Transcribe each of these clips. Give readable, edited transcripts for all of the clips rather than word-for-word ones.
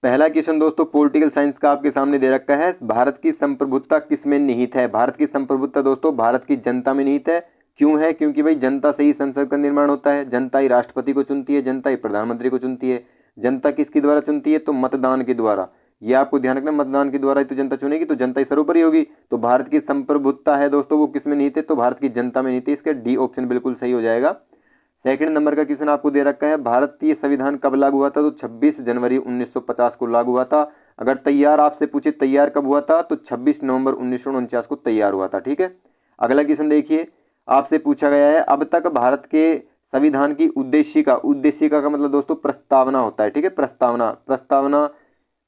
पहला क्वेश्चन दोस्तों political science का आपके सामने दे रखा है, भारत की संप्रभुता किस में निहित है। भारत की संप्रभुता दोस्तों भारत की जनता में निहित है। क्यों है? क्योंकि भाई जनता से ही संसद का निर्माण होता है, जनता ही राष्ट्रपति को चुनती है, जनता ही प्रधानमंत्री को चुनती है। जनता किसके द्वारा चुनती है? तो मतदान के द्वारा। ये आपको ध्यान रखना, मतदान के द्वारा ही तो जनता चुनेगी, तो जनता ही सर्वोपरि होगी। तो भारत की संप्रभुता है दोस्तों वो किस में निहित है? तो भारत की जनता में निहित है। इसका डी ऑप्शन बिल्कुल सही हो जाएगा। सेकंड नंबर का क्वेश्चन आपको दे रखा है, भारतीय संविधान कब लागू हुआ था? तो 26 जनवरी 1950 को लागू हुआ था। अगर तैयार आपसे पूछे तैयार कब हुआ था, तो 26 नवंबर 1949 को तैयार हुआ था। ठीक है, अगला क्वेश्चन देखिए, आपसे पूछा गया है, अब तक भारत के संविधान की उद्देशिका का मतलब दोस्तों प्रस्तावना होता है। ठीक है,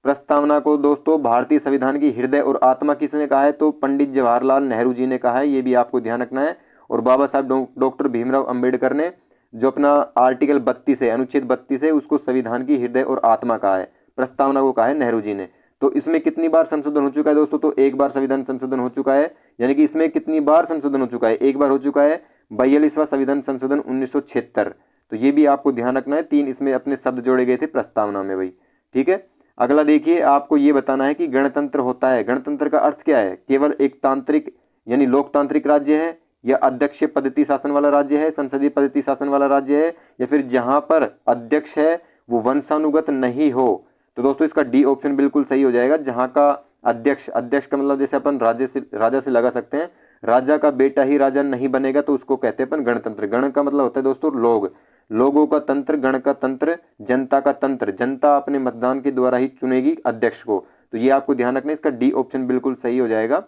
प्रस्तावना को दोस्तों भारतीय संविधान की हृदय और आत्मा किसने कहा है? तो पंडित जवाहरलाल नेहरू जी ने कहा है। ये भी आपको ध्यान रखना है। और बाबा साहब डॉक्टर भीमराव अंबेडकर ने जो अपना आर्टिकल 32 है, अनुच्छेद 32 है, उसको संविधान की हृदय और आत्मा कहा है, प्रस्तावना को कहा है नेहरू जी ने। तो इसमें कितनी बार संशोधन हो चुका है दोस्तों? तो एक बार संविधान संशोधन हो चुका है। यानी कि इसमें कितनी बार संशोधन हो चुका है? एक बार हो चुका है, 42वां संविधान संशोधन 1976। तो ये भी आपको ध्यान रखना है। 3 इसमें अपने शब्द जोड़े गए थे प्रस्तावना में भाई। ठीक है, अगला देखिए, आपको ये बताना है कि गणतंत्र होता है, गणतंत्र का अर्थ क्या है? केवल एक तांत्रिक यानी लोकतांत्रिक राज्य है, या अध्यक्ष पद्धति शासन वाला राज्य है, संसदीय पद्धति शासन वाला राज्य है, या फिर जहां पर अध्यक्ष है वो वंशानुगत नहीं हो? तो दोस्तों इसका डी ऑप्शन बिल्कुल सही हो जाएगा। जहां का अध्यक्ष का मतलब जैसे अपन राजा से लगा सकते हैं, राजा का बेटा ही राजा नहीं बनेगा तो उसको कहते हैं अपन गणतंत्र। गण का मतलब होता है दोस्तों लोग, लोगों का तंत्र, गण का तंत्र, जनता का तंत्र। जनता अपने मतदान के द्वारा ही चुनेगी अध्यक्ष को। तो ये आपको ध्यान रखना है, इसका डी ऑप्शन बिल्कुल सही हो जाएगा।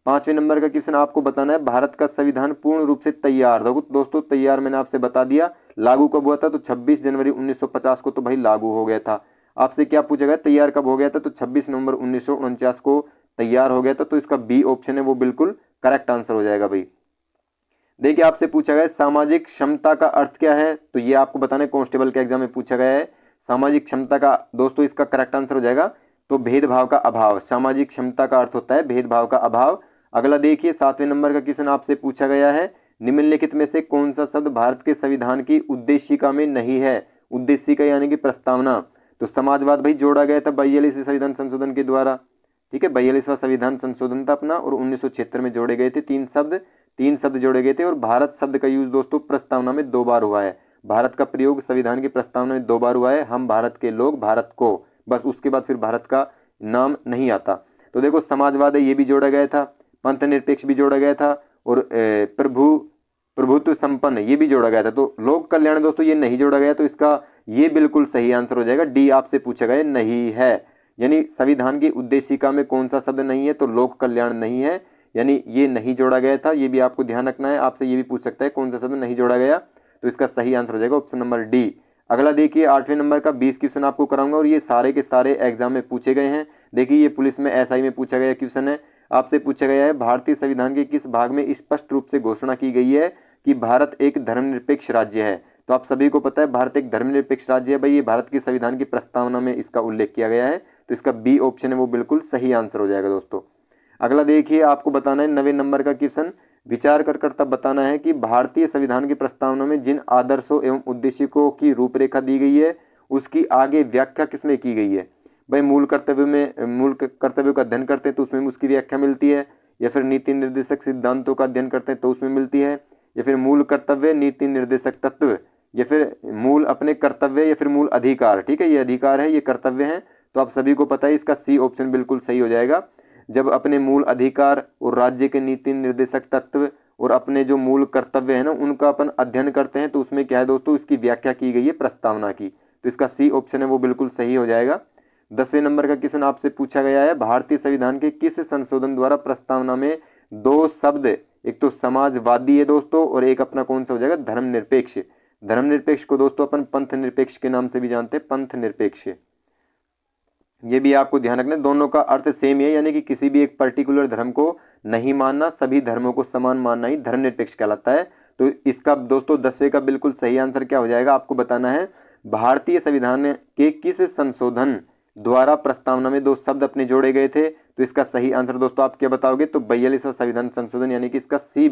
5वें नंबर का क्वेश्चन आपको बताना है, भारत का संविधान पूर्ण रूप से तैयार। दोस्तों तैयार मैंने आपसे बता दिया। लागू कब हुआ था? तो 26 जनवरी 1950 को तो भाई लागू हो गया था। आपसे क्या पूछा गया, तैयार कब हो गया था? तो 26 नवंबर 1949 को तैयार हो गया था। तो इसका बी ऑप्शन है वो बिल्कुल करेक्ट आंसर हो जाएगा भाई। देखिए, आपसे पूछा गया सामाजिक क्षमता का अर्थ क्या है? तो ये आपको बताना है, कांस्टेबल के एग्जाम में पूछा गया है सामाजिक क्षमता का। दोस्तों इसका करेक्ट आंसर हो जाएगा तो भेदभाव का अभाव। सामाजिक क्षमता का अर्थ होता है भेदभाव का अभाव। अगला देखिए, 7वें नंबर का क्वेश्चन आपसे पूछा गया है, निम्नलिखित में से कौन सा शब्द भारत के संविधान की उद्देशिका में नहीं है? उद्देशिका यानी कि प्रस्तावना। तो समाजवाद भाई जोड़ा गया था 42वें संविधान संशोधन के द्वारा। ठीक है, 42वां संविधान संशोधन था अपना, और 1976 में जोड़े गए थे 3 शब्द जोड़े गए थे। और भारत शब्द का यूज दोस्तों प्रस्तावना में 2 बार हुआ है। भारत का प्रयोग संविधान की प्रस्तावना में 2 बार हुआ है। हम भारत के लोग, भारत को, बस उसके बाद फिर भारत का नाम नहीं आता। तो देखो, समाजवाद है ये भी जोड़ा गया था, पंथ निरपेक्ष भी जोड़ा गया था, और प्रभुत्व संपन्न ये भी जोड़ा गया था। तो लोक कल्याण दोस्तों ये नहीं जोड़ा गया। तो इसका ये बिल्कुल सही आंसर हो जाएगा। डी आपसे पूछा गया नहीं है। यानी संविधान की उद्देशिका में कौन सा शब्द नहीं है? तो लोक कल्याण नहीं है, यानी ये नहीं जोड़ा गया था। ये भी आपको ध्यान रखना है। आपसे ये भी पूछ सकता है कौन सा शब्द नहीं जोड़ा गया। तो इसका सही आंसर हो जाएगा ऑप्शन नंबर डी। अगला देखिए, 8वें नंबर का 20 क्वेश्चन आपको कराऊंगा, और ये सारे के सारे एग्जाम में पूछे गए हैं। देखिए, ये पुलिस में एसआई में पूछा गया क्वेश्चन है। आपसे पूछा गया है, भारतीय संविधान के किस भाग में स्पष्ट रूप से घोषणा की गई है कि भारत एक धर्मनिरपेक्ष राज्य है? तो आप सभी को पता है भारत एक धर्मनिरपेक्ष राज्य है भाई। ये भारत की संविधान की प्रस्तावना में इसका उल्लेख किया गया है। तो इसका बी ऑप्शन है वो बिल्कुल सही आंसर हो जाएगा दोस्तों। अगला देखिए, आपको बताना है 9वें नंबर का क्वेश्चन, विचार कर तब बताना है कि भारतीय संविधान की प्रस्तावना में जिन आदर्शों एवं उद्देश्यों की रूपरेखा दी गई है उसकी आगे व्याख्या किसमें की गई है? भाई मूल कर्तव्यों का अध्ययन करते हैं तो उसमें उसकी व्याख्या मिलती है, या फिर नीति निर्देशक सिद्धांतों का अध्ययन करते हैं तो उसमें मिलती है, या फिर मूल कर्तव्य नीति निर्देशक तत्व, या फिर मूल अपने कर्तव्य, या फिर मूल अधिकार। ठीक है, ये अधिकार है, ये कर्तव्य है। तो आप सभी को पता है इसका सी ऑप्शन बिल्कुल सही हो जाएगा। जब अपने मूल अधिकार और राज्य के नीति निर्देशक तत्व और अपने जो मूल कर्तव्य है ना उनका अपन अध्ययन करते हैं तो उसमें क्या है दोस्तों, इसकी व्याख्या की गई है प्रस्तावना की। तो इसका सी ऑप्शन है वो बिल्कुल सही हो जाएगा। 10वें नंबर का क्वेश्चन आपसे पूछा गया है, भारतीय संविधान के किस संशोधन द्वारा प्रस्तावना में 2 शब्द, एक तो समाजवादी है दोस्तों, और एक अपना कौन सा हो जाएगा, धर्मनिरपेक्ष। धर्मनिरपेक्ष को दोस्तों अपन पंथ निरपेक्ष के नाम से भी जानते हैं, पंथ निरपेक्ष। ये भी आपको ध्यान रखना है, दोनों का अर्थ सेम है, यानी कि किसी भी एक पर्टिकुलर धर्म को नहीं मानना, सभी धर्मों को समान मानना ही धर्मनिरपेक्ष कहलाता है। तो इसका दोस्तों 10वें का बिल्कुल सही आंसर क्या हो जाएगा, आपको बताना है भारतीय संविधान के किस संशोधन द्वारा प्रस्तावना में 2 शब्द अपने जोड़े गए थे। तो इसका सही आंसर दोस्तों आप क्या बताओगे, तो 42वां संविधान संशोधन, यानी कि इसका सी